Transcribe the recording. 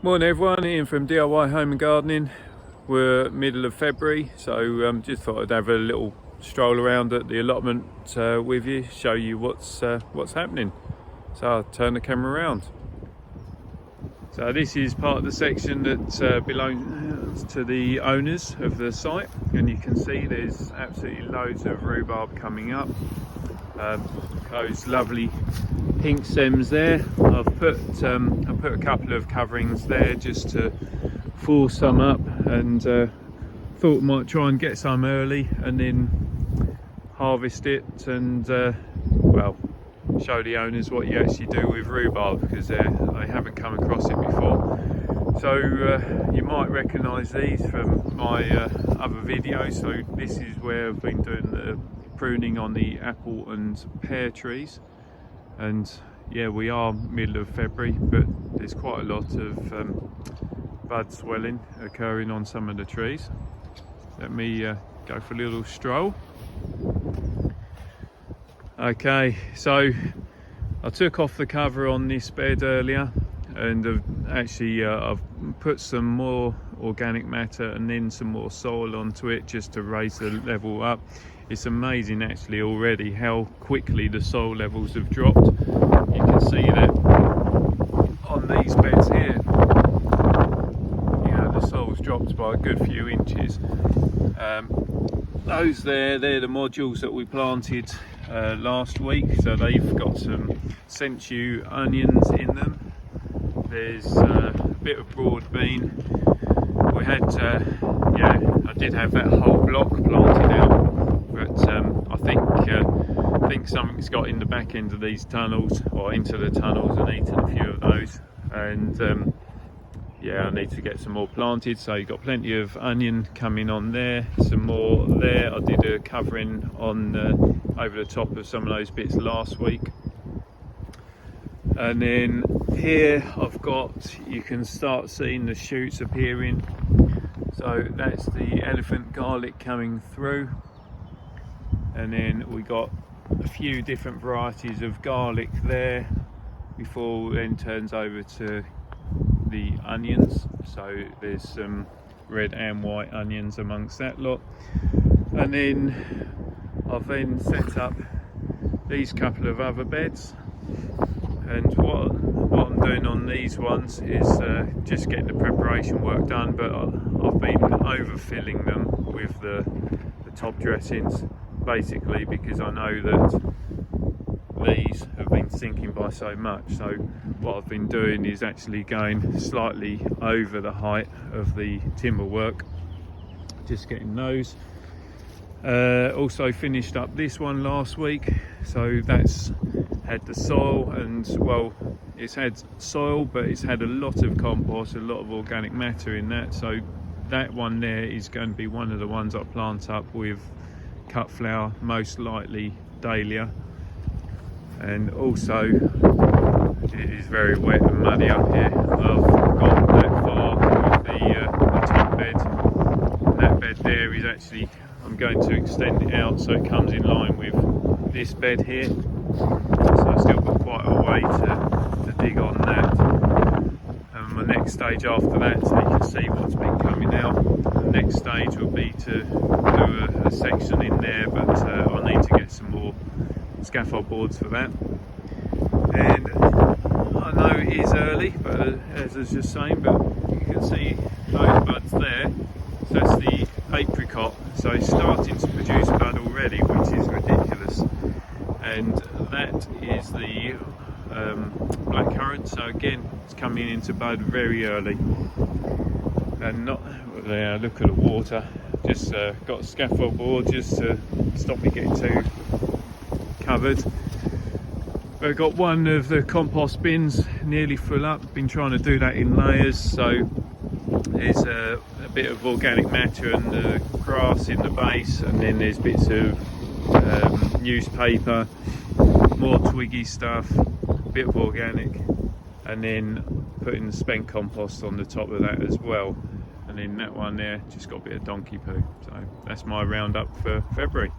Morning everyone, Ian from DIY Home and Gardening. We're middle of February, so just thought I'd have a little stroll around at the allotment with you, show you what's happening. So I'll turn the camera around. So this is part of the section that belongs to the owners of the site, and you can see there's absolutely loads of rhubarb coming up. Those lovely pink stems there. I've put a couple of coverings there just to force some up, and thought I might try and get some early and then harvest it and well, show the owners what you actually do with rhubarb, because they haven't come across it before. So you might recognise these from my other videos. So this is where I've been doing the pruning on the apple and pear trees, and yeah, we are middle of February, but there's quite a lot of bud swelling occurring on some of the trees. Let me go for a little stroll. Okay, so I took off the cover on this bed earlier, and I've put some more organic matter and then some more soil onto it just to raise the level up. It's amazing actually already how quickly the soil levels have dropped. You can see that on these beds here, you know, the soil's dropped by a good few inches. Those they're the modules that we planted last week, so they've got some sensu onions in them. There's a bit of broad bean. We had I did have that whole block planted out, but I think something's got in the back end of these tunnels, or into the tunnels, and eaten a few of those, and yeah, I need to get some more planted. So you've got plenty of onion coming on there, some more there. I did a covering on over the top of some of those bits last week. And then here I've got, you can start seeing the shoots appearing. So that's the elephant garlic coming through. And then we got a few different varieties of garlic there before it then turns over to the onions. So there's some red and white onions amongst that lot. And then I've then set up these couple of other beds, and what I'm doing on these ones is just getting the preparation work done, but I've been overfilling them with the top dressings, basically because I know that these have been sinking by so much. So what I've been doing is actually going slightly over the height of the timber work, just getting those. Also finished up this one last week, so that's had the soil, and well, it's had soil but it's had a lot of compost, a lot of organic matter in that. So that one there is going to be one of the ones I plant up with cut flower, most likely dahlia. And also it is very wet and muddy up here. I've got that far with the top bed. That bed there is actually, I'm going to extend it out so it comes in line with this bed here. So I've still got quite a way to dig on that. And my next stage after that, so you can see what's been coming out, the next stage will be to do a section in there, but I need to get some more scaffold boards for that. And I know it is early, but as I was just saying, but you can see those buds there. So that's the apricot, so it's starting to produce bud already, which is ridiculous. And that is the blackcurrant, so again it's coming into bud very early. And not there, look at the water, just got a scaffold board just to stop me getting too covered. I've got one of the compost bins nearly full up, been trying to do that in layers, so there's a bit of organic matter and the grass in the base, and then there's bits of newspaper, more twiggy stuff, a bit of organic, and then putting the spent compost on the top of that as well. And then that one there just got a bit of donkey poo. So that's my roundup for February.